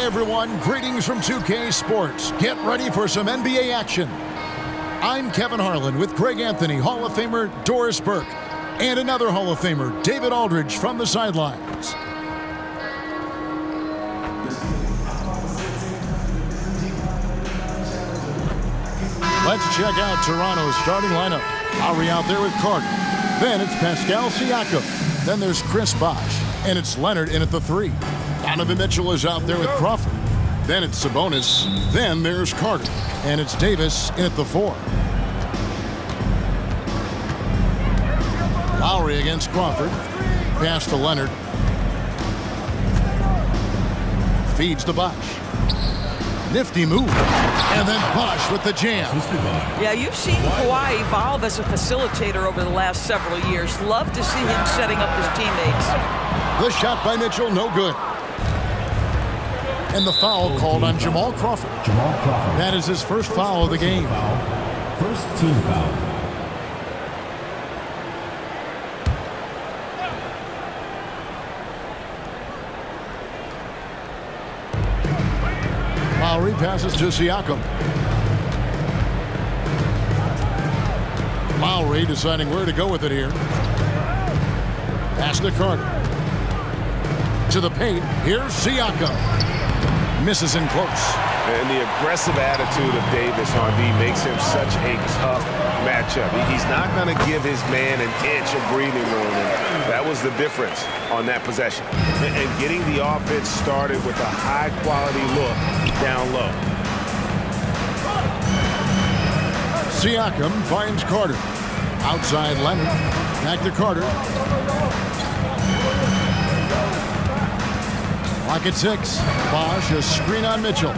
everyone, greetings from 2K Sports. Get ready for some NBA action. I'm Kevin Harlan with Greg Anthony, Hall of Famer Doris Burke, and another Hall of Famer, David Aldridge, from the sidelines. Let's check out Toronto's starting lineup. Lowry out there with Carter. Then it's Pascal Siakam. Then there's Chris Bosh. And it's Leonard in at the 3. Donovan Mitchell is out there with Crawford. Then it's Sabonis. Then there's Carter. And it's Davis in at the 4. Lowry against Crawford. Pass to Leonard. Feeds to Bosh. Nifty move. And then Bosh with the jam. Yeah, you've seen Kawhi evolve as a facilitator over the last several years. Love to see him setting up his teammates. The shot by Mitchell, no good. And the foul called on Jamal Crawford. That is his first foul of the game. First team foul. Lowry passes to Siakam. Lowry deciding where to go with it here. Pass to Carter. To the paint. Here's Siakam. Misses in close. And the aggressive attitude of Davis on D makes him such a tough matchup. He's not going to give his man an inch of breathing room. And that was the difference on that possession. And getting the offense started with a high-quality look down low. Siakam finds Carter. Outside Leonard. Back to Carter. Clock at 6. Bosh, a screen on Mitchell.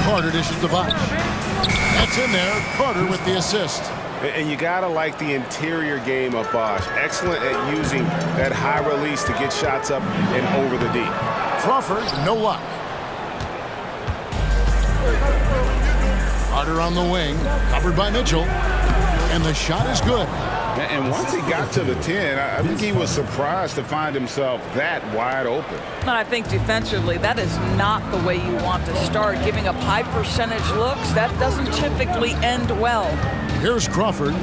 Carter dishes to Bosh. That's in there. Carter with the assist. And you got to like the interior game of Bosh. Excellent at using that high release to get shots up and over the D. Crawford, no luck. Carter on the wing, covered by Mitchell. And the shot is good. And once he got to the 10, I think he was surprised to find himself that wide open. I think defensively, that is not the way you want to start. Giving up high percentage looks, that doesn't typically end well. Here's Crawford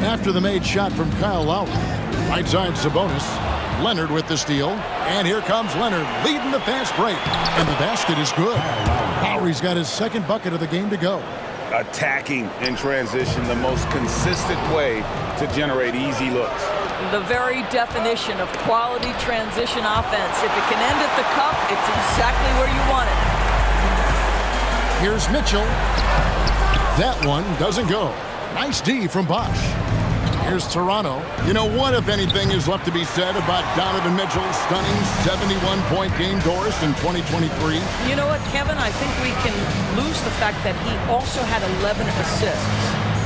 after the made shot from Kyle Lowry. Right side Sabonis. Leonard with the steal. And here comes Leonard leading the fast break. And the basket is good. Lowry's got his second bucket of the game to go. Attacking in transition, the most consistent way to generate easy looks. The very definition of quality transition offense. If it can end at the cup, it's exactly where you want it. Here's Mitchell. That one doesn't go. Nice D from Bosh. Here's Toronto. You know, what, if anything, is left to be said about Donovan Mitchell's stunning 71-point game, Doris, in 2023? You know what, Kevin? I think we can lose the fact that he also had 11 assists.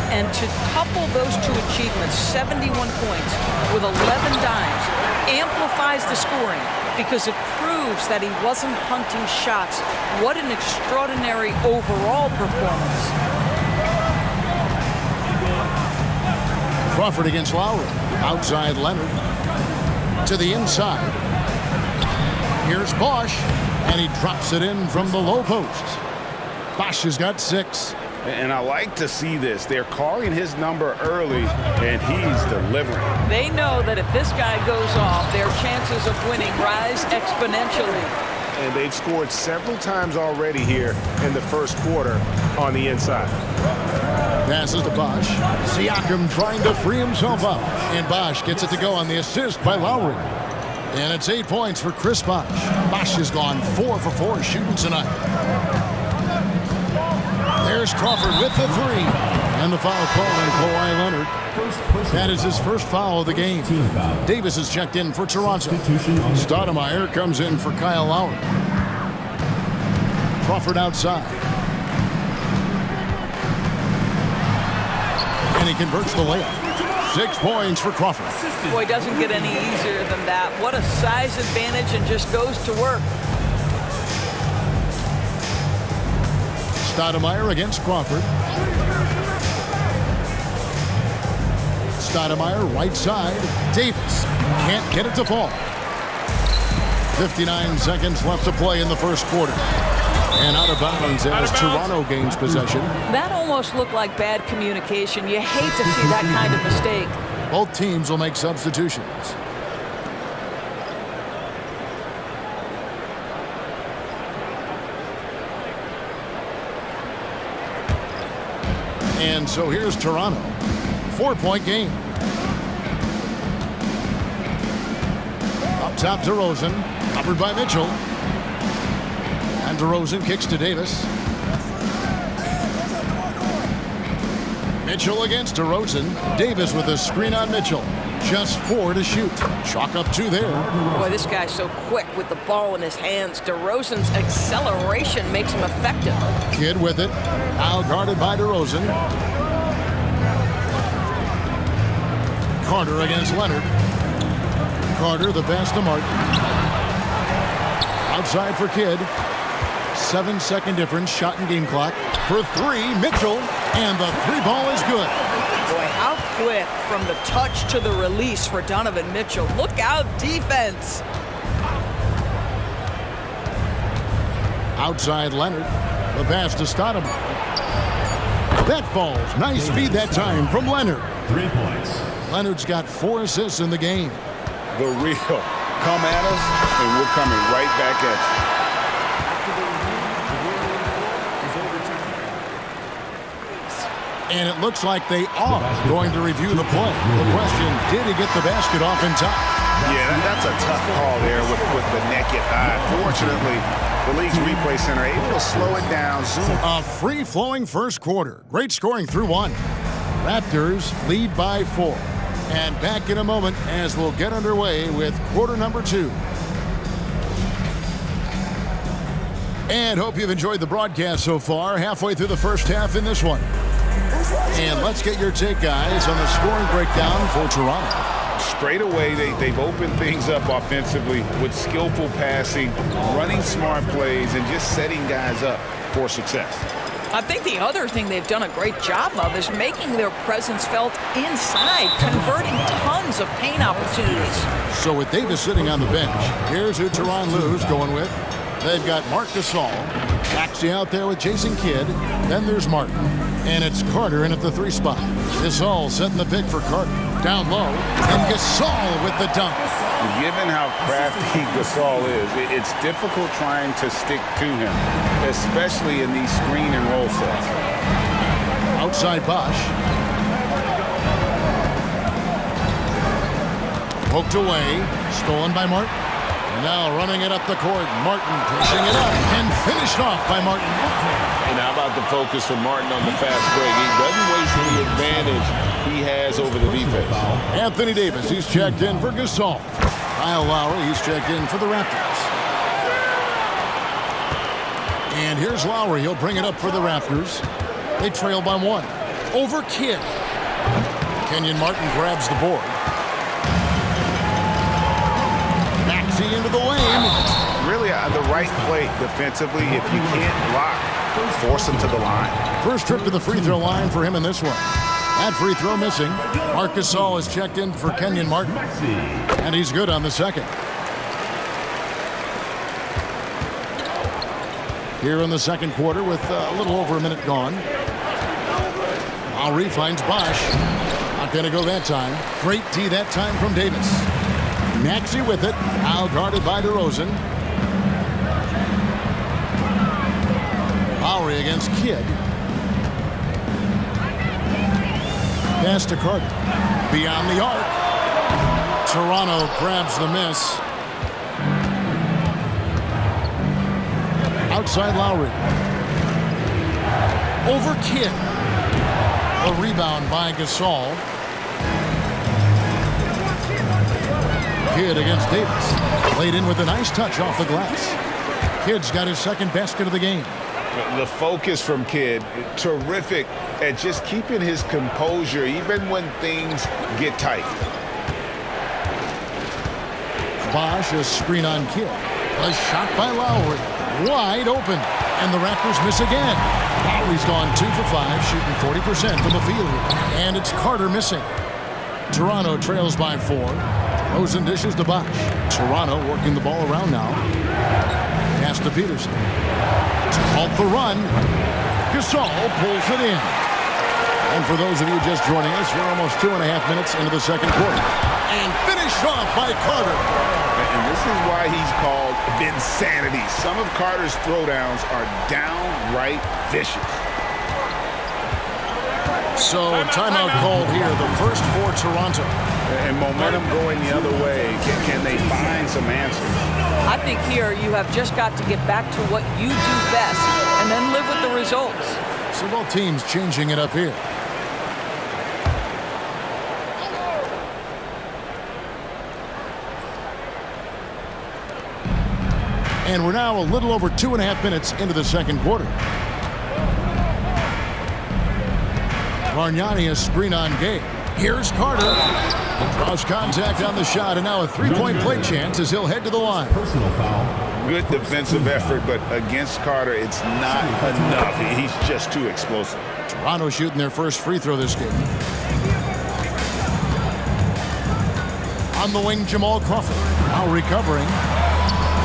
And to couple those two achievements, 71 points with 11 dimes, amplifies the scoring because it proves that he wasn't hunting shots. What an extraordinary overall performance. Crawford against Lowry. Outside Leonard. To the inside. Here's Bosh. And he drops it in from the low post. Bosh has got 6. And I like to see this. They're calling his number early, and he's delivering. They know that if this guy goes off, their chances of winning rise exponentially. And they've scored several times already here in the first quarter on the inside. Passes to Bosh. Siakam trying to free himself up. And Bosh gets it to go on the assist by Lowry. And it's 8 points for Chris Bosh. Bosh has gone 4 for 4 shooting tonight. There's Crawford with the 3. And the foul call on Kawhi Leonard. That is his first foul of the game. Davis is checked in for Toronto. Stoudemire comes in for Kyle Lowry. Crawford outside. And he converts the layup. 6 points for Crawford. Boy, doesn't get any easier than that. What a size advantage, and just goes to work. Stoudemire against Crawford. Stoudemire right side. Davis can't get it to fall. 59 seconds left to play in the first quarter. And out of bounds as Toronto gains possession. That almost looked like bad communication. You hate to see that kind of mistake. Both teams will make substitutions. And so here's Toronto. 4-point game. Up top, DeRozan. Covered by Mitchell. And DeRozan kicks to Davis. Mitchell against DeRozan. Davis with a screen on Mitchell. Just 4 to shoot. Chalk up 2 there. Boy, this guy's so quick with the ball in his hands. DeRozan's acceleration makes him effective. Kidd with it. Now guarded by DeRozan. Carter against Leonard. Carter the pass to Martin. Outside for Kidd. 7-second difference. Shot and game clock. For 3, Mitchell. And the 3 ball is good. Boy, how quick from the touch to the release for Donovan Mitchell. Look out, defense. Outside Leonard. The pass to Stoudemire. That falls. Nice feed that time from Leonard. 3 points. Leonard's got 4 assists in the game. The real. Come at us, and we're coming right back at you. And it looks like they are going to review the play. The question, did he get the basket off in time? Yeah, that's a tough call there with the naked eye. Fortunately, the league's replay center able to slow it down, zoom. A free-flowing first quarter. Great scoring through 1. Raptors lead by 4. And back in a moment as we'll get underway with quarter number 2. And hope you've enjoyed the broadcast so far. Halfway through the first half in this one. And let's get your take, guys, on the scoring breakdown for Toronto. Straight away, they've opened things up offensively with skillful passing, running smart plays, and just setting guys up for success. I think the other thing they've done a great job of is making their presence felt inside, converting tons of paint opportunities. So with Davis sitting on the bench, here's who Tyronn Lue's going with. They've got Marc Gasol, Maxey out there with Jason Kidd. Then there's Martin. And it's Carter in at the 3 spot. Gasol setting the pick for Carter. Down low. And Gasol with the dunk. Given how crafty Gasol is, it's difficult trying to stick to him, especially in these screen and roll sets. Outside Bosh. Poked away. Stolen by Martin. And now running it up the court. Martin pushing it up and finished off by Martin. And how about the focus from Martin on the fast break? He doesn't waste the advantage he has over the defense. Anthony Davis, he's checked in for Gasol. Kyle Lowry, he's checked in for the Raptors. And here's Lowry. He'll bring it up for the Raptors. They trail by 1. Over Kidd. Kenyon Martin grabs the board. Maxey into the lane. Really the right play defensively. If you can't block, force him to the line. First trip to the free throw line for him in this one. That free throw missing. Marc Gasol is checked in for Kenyon Martin. And he's good on the second. Here in the second quarter with a little over a minute gone. Lowry finds Bosh. Not going to go that time. Great D that time from Davis. Maxey with it. Now guarded by DeRozan. Lowry against Kidd. Pass to Carter. Beyond the arc. Toronto grabs the miss. Outside Lowry. Over Kidd. A rebound by Gasol. Kidd against Davis. Laid in with a nice touch off the glass. Kidd's got his second basket of the game. The focus from Kidd, terrific at just keeping his composure even when things get tight. Bosh, a screen on Kidd. A shot by Lowry. Wide open. And the Raptors miss again. Lowry's gone 2 for 5, shooting 40% from the field. And it's Carter missing. Toronto trails by 4. Rosen dishes to Bosch. Toronto working the ball around now. Pass to Peterson. To halt the run. Gasol pulls it in. And for those of you just joining us, we're almost 2.5 minutes into the second quarter. And finished off by Carter. And this is why he's called Vinsanity. Some of Carter's throwdowns are downright vicious. So timeout called here, the first for Toronto. And momentum going the other way. Can they find some answers? I think here you have just got to get back to what you do best and then live with the results. So both teams changing it up here. And we're now a little over 2.5 minutes into the second quarter. Bargnani a screen on Gay. Here's Carter. Draws contact on the shot, and now a three-point play chance as he'll head to the line. Personal foul. Good defensive effort, but against Carter, it's not enough. He's just too explosive. Toronto shooting their first free throw this game. On the wing, Jamal Crawford. Now recovering.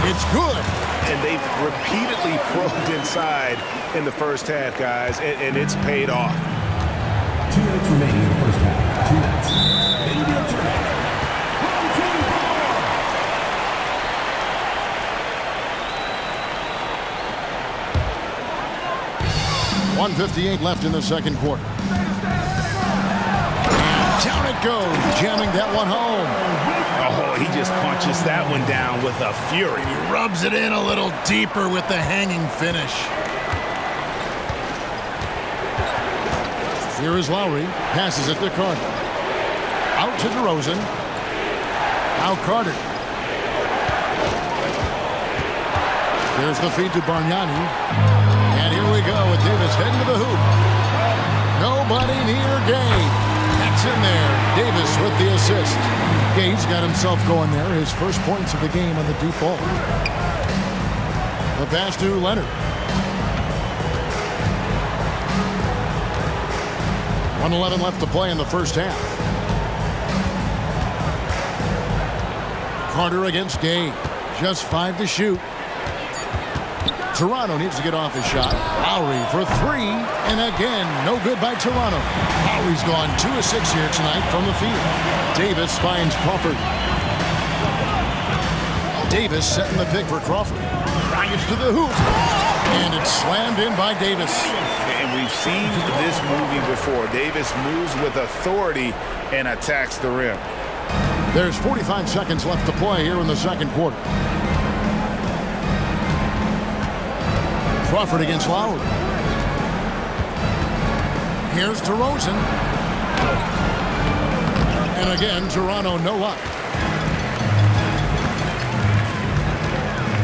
It's good. And they've repeatedly probed inside in the first half, guys, and it's paid off. 2 minutes remaining in the first half. 2 minutes. Maybe a turn. 1:58 left in the second quarter. And down it goes, jamming that one home. Oh, he just punches that one down with a fury. He rubs it in a little deeper with the hanging finish. Here is Lowry, passes it to Carter. Out to DeRozan. Now Carter. There's the feed to Bargnani. And here we go with Davis heading to the hoop. Nobody near Gay. That's in there. Davis with the assist. Gay's got himself going there. His first points of the game on the deep ball. The pass to Leonard. 1:11 left to play in the first half. Carter against Gay. Just 5 to shoot. Toronto needs to get off his shot. Lowry for 3, and again, no good by Toronto. Lowry's gone 2 of 6 here tonight from the field. Davis finds Crawford. Davis setting the pick for Crawford. Drives to the hoop, and it's slammed in by Davis. And we've seen this movie before. Davis moves with authority and attacks the rim. There's 45 seconds left to play here in the second quarter. Crawford against Lowry. Here's DeRozan. And again, Toronto no luck.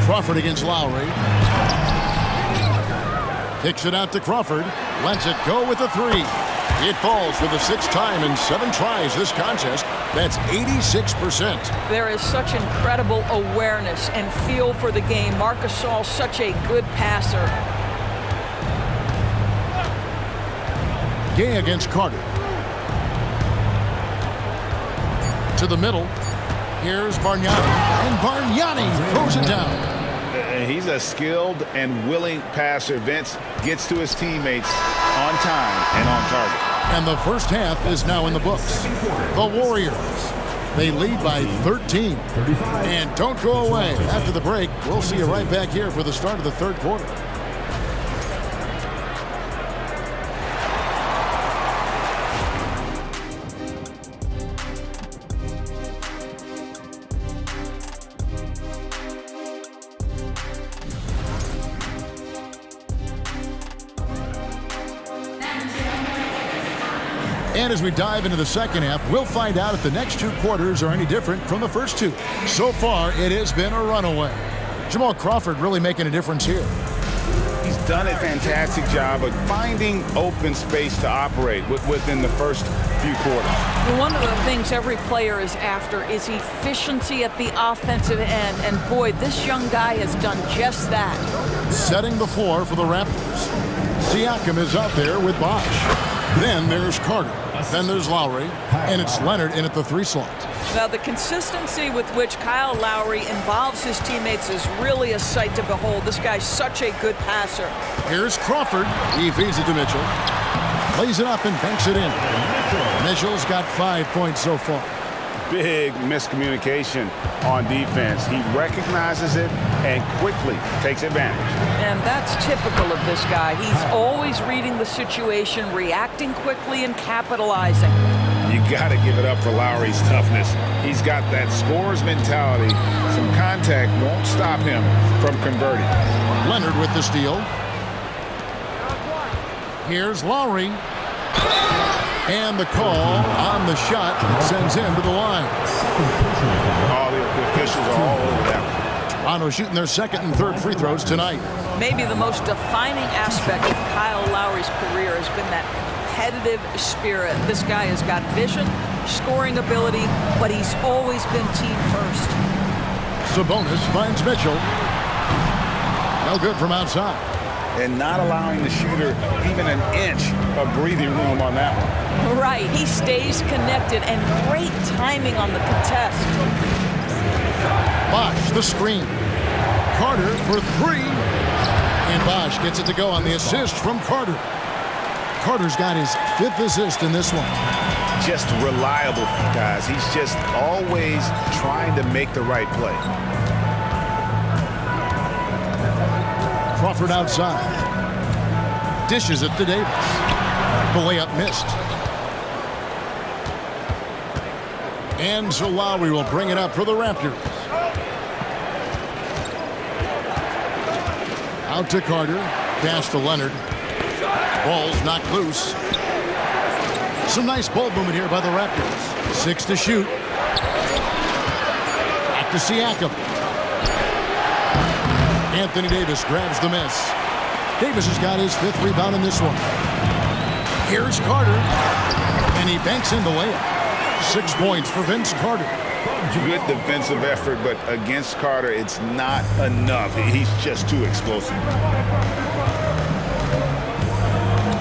Crawford against Lowry. Kicks it out to Crawford. Lets it go with a 3. It falls for the 6th time in 7 tries this contest. That's 86%. There is such incredible awareness and feel for the game. Marc Gasol, such a good passer. Gay against Carter. To the middle. Here's Bargnani. And Bargnani throws it down. He's a skilled and willing passer. Vince gets to his teammates on time and on target. And the first half is now in the books. The Warriors, they lead by 13. And don't go away. After the break, we'll see you right back here for the start of the third quarter. And as we dive into the second half, we'll find out if the next 2 quarters are any different from the first 2. So far, it has been a runaway. Jamal Crawford really making a difference here. He's done a fantastic job of finding open space to operate within the first few quarters. One of the things every player is after is efficiency at the offensive end. And boy, this young guy has done just that. Setting the floor for the Raptors. Siakam is out there with Bosch. Then there's Carter. Then there's Lowry, and it's Leonard in at the 3 slot. Now, the consistency with which Kyle Lowry involves his teammates is really a sight to behold. This guy's such a good passer. Here's Crawford. He feeds it to Mitchell. Plays it up and banks it in. Mitchell's got 5 points so far. Big miscommunication on defense. He recognizes it and quickly takes advantage. And that's typical of this guy. He's always reading the situation, reacting quickly, and capitalizing. You got to give it up for Lowry's toughness. He's got that scorer's mentality. Some contact won't stop him from converting. Leonard with the steal. Here's Lowry. And the call on the shot sends him to the line. All the officials are all over that. Toronto shooting their second and third free throws tonight. Maybe the most defining aspect of Kyle Lowry's career has been that competitive spirit. This guy has got vision, scoring ability, but he's always been team first. Sabonis finds Mitchell. No good from outside. And not allowing the shooter even an inch of breathing room on that one. Right, he stays connected, and great timing on the contest. Bosh, the screen. Carter for 3. And Bosh gets it to go on the assist from Carter. Carter's got his 5th assist in this one. Just reliable, guys. He's just always trying to make the right play. Crawford outside. Dishes it to Davis. The layup missed. And so Lowry will bring it up for the Raptors. Out to Carter. Pass to Leonard. Ball's knocked loose. Some nice ball movement here by the Raptors. 6 to shoot. Back to Siakam. Anthony Davis grabs the miss. Davis has got his 5th rebound in this one. Here's Carter. And he banks in the layup. 6 points for Vince Carter. Good defensive effort, but against Carter, it's not enough. He's just too explosive.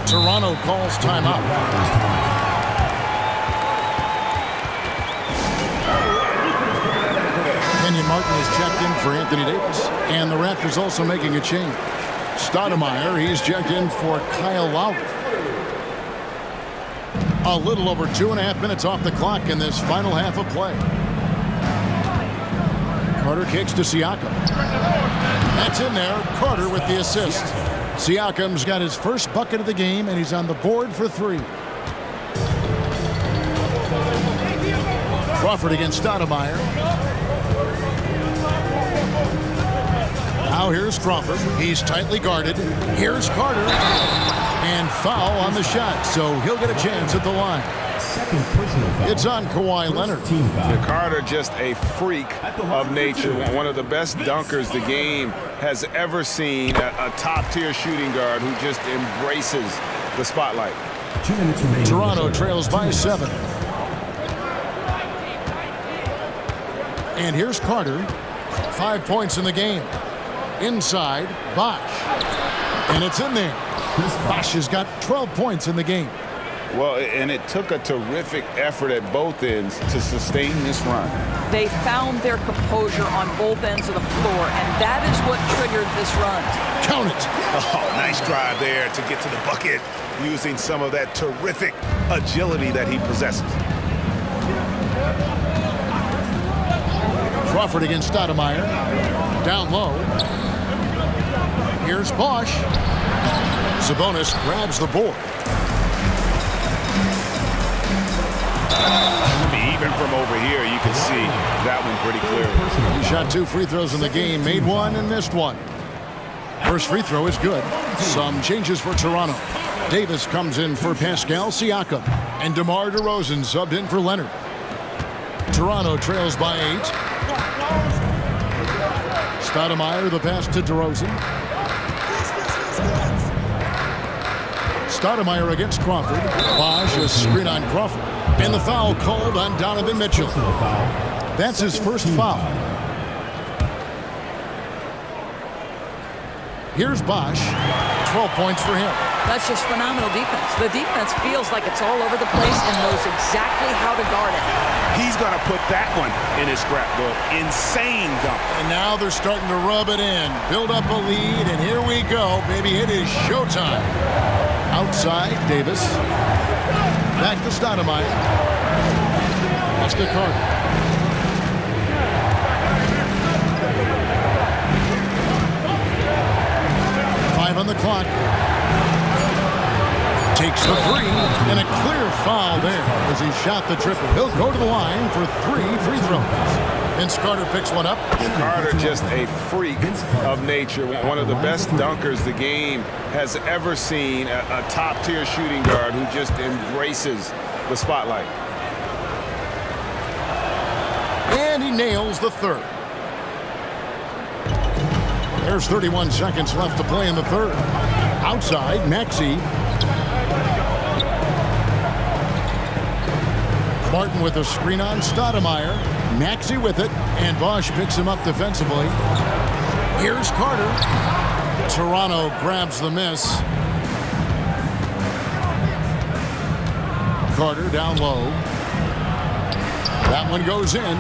Toronto calls timeout. Kenyon Martin is checked in for Anthony Davis. And the Raptors also making a change. Stoudemire, he's checked in for Kyle Lowry. A little over 2.5 minutes off the clock in this final half of play. Carter kicks to Siakam. That's in there. Carter with the assist. Siakam's got his first bucket of the game, and he's on the board for 3. Crawford against Stoudemire. Now here's Crawford. He's tightly guarded. Here's Carter. And foul on the shot, so he'll get a chance at the line. It's on Kawhi Leonard. Carter, just a freak of nature. One of the best dunkers the game has ever seen. A top-tier shooting guard who just embraces the spotlight. 2 minutes remaining. Toronto trails by 7. And here's Carter. 5 points in the game. Inside, Bosh. And it's in there. Bosh has got 12 points in the game. Well, and it took a terrific effort at both ends to sustain this run. They found their composure on both ends of the floor, and that is what triggered this run. Count it. Oh, nice drive there to get to the bucket, using some of that terrific agility that he possesses. Crawford against Stoudemire. Down low. Here's Bosh. Sabonis grabs the board. Even from over here, you can see that one pretty clearly. He shot 2 free throws in the game, made 1 and missed 1. First free throw is good. Some changes for Toronto. Davis comes in for Pascal Siakam, and DeMar DeRozan subbed in for Leonard. Toronto trails by 8. Stoudemire, the pass to DeRozan. Stoudemire against Crawford. Bosh, a screen on Crawford. And the foul called on Donovan Mitchell. That's his first foul. Here's Bosch. 12 points for him. That's just phenomenal defense. The defense feels like it's all over the place and knows exactly how to guard it. He's going to put that one in his scrapbook. Insane dunk. And now they're starting to rub it in. Build up a lead, and here we go, baby. It is showtime. Outside, Davis. Back to Stoudemire. Pass to Carter. On the clock. Takes the three, and a clear foul there as he shot the triple. He'll go to the line for 3 free throws. Vince Carter picks one up. Carter just a freak of nature. One of the best dunkers the game has ever seen. A top-tier shooting guard who just embraces the spotlight. And he nails the third. There's 31 seconds left to play in the third. Outside, Maxey. Martin with a screen on Stoudemire. Maxey with it, and Bosch picks him up defensively. Here's Carter. Toronto grabs the miss. Carter down low. That one goes in.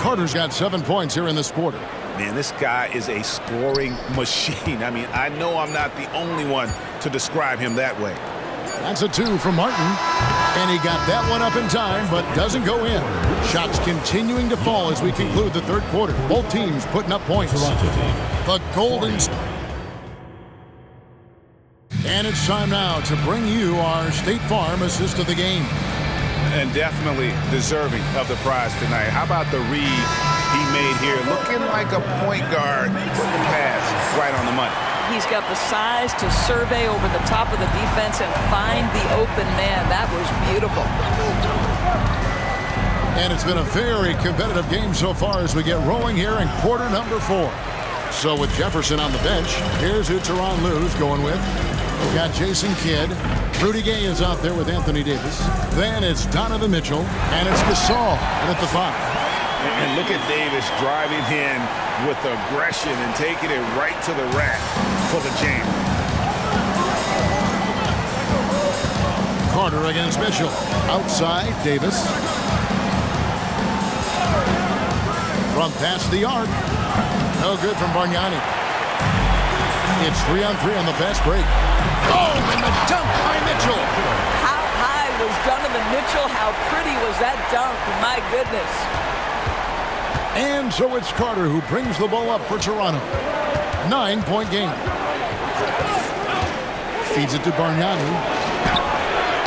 Carter's got 7 points here in this quarter. Man, this guy is a scoring machine. I mean, I know I'm not the only one to describe him that way. That's a 2 from Martin. And he got that one up in time, but doesn't go in. Shots continuing to fall as we conclude the third quarter. Both teams putting up points. The Golden... And it's time now to bring you our State Farm assist of the game. And definitely deserving of the prize tonight. How about the read he made here? Looking like a point guard. The pass right on the money. He's got the size to survey over the top of the defense and find the open man. That was beautiful. And it's been a very competitive game so far as we get rolling here in quarter number 4. So with Jefferson on the bench, here's who Tyronn Lue's going with. We've got Jason Kidd. Rudy Gay is out there with Anthony Davis. Then it's Donovan Mitchell, and it's Gasol at the 5. And look at Davis driving in with aggression and taking it right to the rack for the jam. Carter against Mitchell. Outside, Davis. From past the arc. No good from Bargnani. It's 3-on-3 on the fast break. Oh, and the dunk by Mitchell. How high was Donovan Mitchell? How pretty was that dunk? My goodness. And so it's Carter who brings the ball up for Toronto. 9-point game. Feeds it to Bargnani.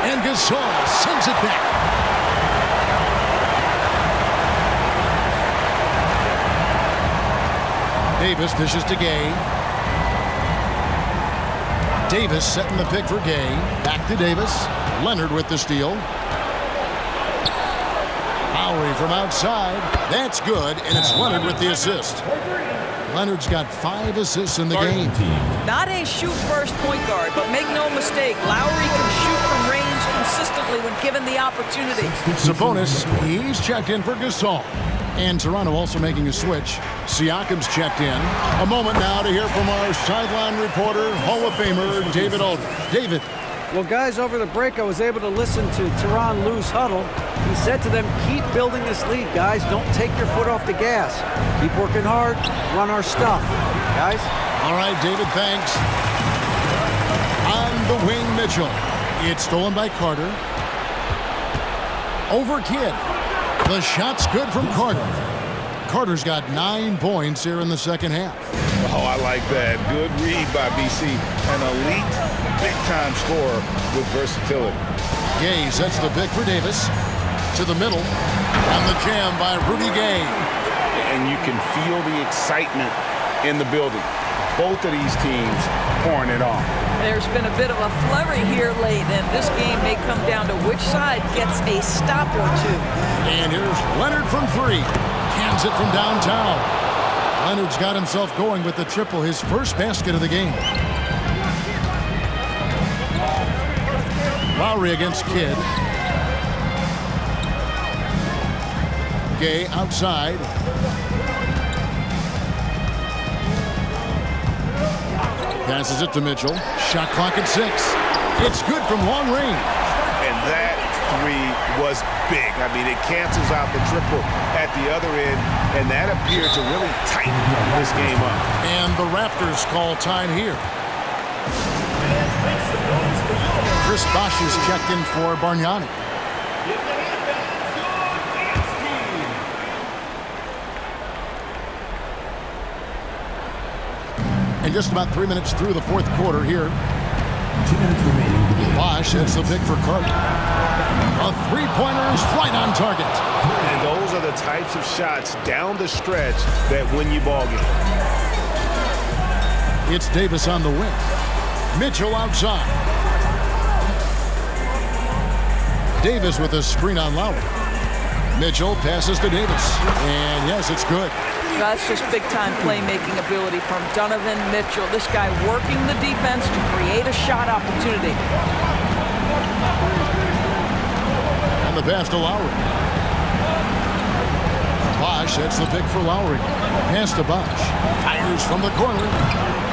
And Gasol sends it back. Davis dishes to Gay. Davis setting the pick for Gay. Back to Davis. Leonard with the steal. Lowry from outside. That's good, and it's Leonard with the assist. Leonard's got 5 assists in the game. Not a shoot-first point guard, but make no mistake, Lowry can shoot from range consistently when given the opportunity. Sabonis, he's checked in for Gasol. And Toronto also making a switch. Siakam's checked in. A moment now to hear from our sideline reporter, Hall of Famer David Aldridge. David. Well, guys, over the break, I was able to listen to Tyronn Lue's huddle. He said to them, keep building this lead, guys. Don't take your foot off the gas. Keep working hard. Run our stuff, guys. All right, David, thanks. On the wing, Mitchell. It's stolen by Carter. Over Kidd. The shot's good from Carter. Carter's got 9 points here in the second half. Oh, I like that. Good read by BC. An elite, big-time scorer with versatility. Gay sets the pick for Davis. To the middle. And the jam by Rudy Gay. And you can feel the excitement in the building. Both of these teams pouring it on. There's been a bit of a flurry here late, and this game may come down to which side gets a stop or two. And here's Leonard from 3. Cans it from downtown. Leonard's got himself going with the triple, his first basket of the game. Lowry against Kidd. Gay outside. Passes it to Mitchell. Shot clock at 6. It's good from long range. And that three was big. I mean, it cancels out the triple at the other end, and that appeared to really tighten this game up. And the Raptors call time here. Chris Bosh is checked in for Bargnani. And just about 3 minutes through the fourth quarter here. 2 minutes remaining to begin. Bosh hits the pick for Carter. A three-pointer is right on target. And those are the types of shots down the stretch that win you ball games. It's Davis on the wing. Mitchell outside. Davis with a screen on Lowry. Mitchell passes to Davis. And yes, it's good. That's just big-time playmaking ability from Donovan Mitchell. This guy working the defense to create a shot opportunity. And the pass to Lowry. Bosh hits the pick for Lowry. Pass to Bosh. Fires from the corner.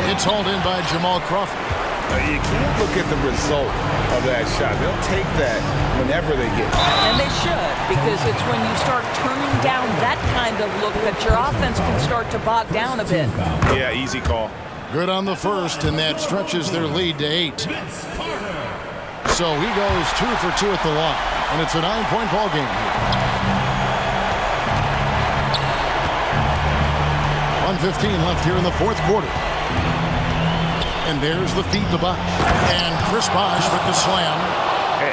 It's hauled in by Jamal Crawford. You can't look at the result of that shot. They'll take that whenever they get it. And they should, because it's when you start turning down that kind of look that your offense can start to bog down a bit. Yeah, easy call. Good on the first, and that stretches their lead to 8. So he goes 2 for 2 at the line, and it's a 9-point ball game here. 1:15 left here in the fourth quarter. And there's the feed to Bosh. And Chris Bosh with the slam.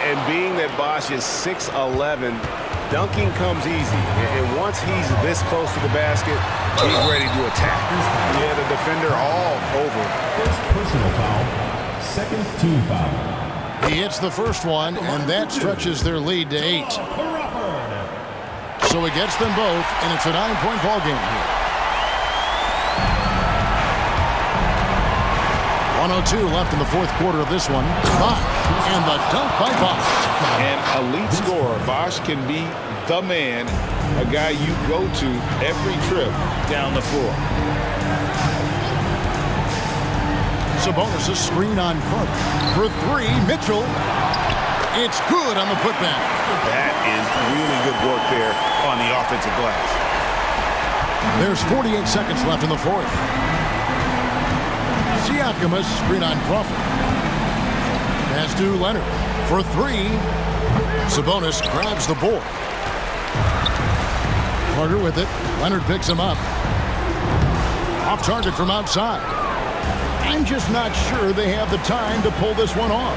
And being that Bosh is 6'11", dunking comes easy. And once he's this close to the basket, he's ready to attack. Yeah, the defender all over. First personal foul. Second team foul. He hits the first one, and that stretches their lead to 8. So he gets them both, and it's a 9-point ball game here. 1:02 left in the fourth quarter of this one. Bosh, and the dunk by Bosh. An elite scorer. Bosh can be the man, a guy you go to every trip down the floor. Sabonis' screen on Carter. For 3, Mitchell. It's good on the putback. That is really good work there on the offensive glass. There's 48 seconds left in the fourth. Siakam screen on Crawford. Pass to Leonard. For 3. Sabonis grabs the board. Carter with it. Leonard picks him up. Off target from outside. I'm just not sure they have the time to pull this one off.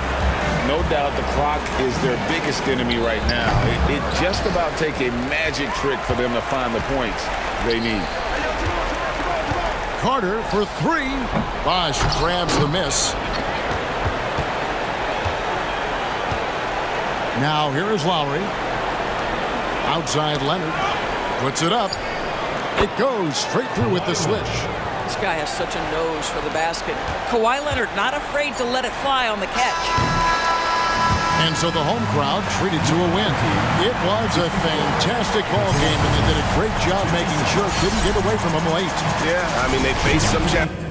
No doubt the clock is their biggest enemy right now. It just about take a magic trick for them to find the points they need. Carter for 3. Bosh grabs the miss. Now here is Lowry. Outside Leonard. Puts it up. It goes straight through with the swish. This guy has such a nose for the basket. Kawhi Leonard not afraid to let it fly on the catch. And so the home crowd treated to a win. It was a fantastic ball game, and they did a great job making sure it didn't get away from them late. Yeah, I mean, they faced some challenges.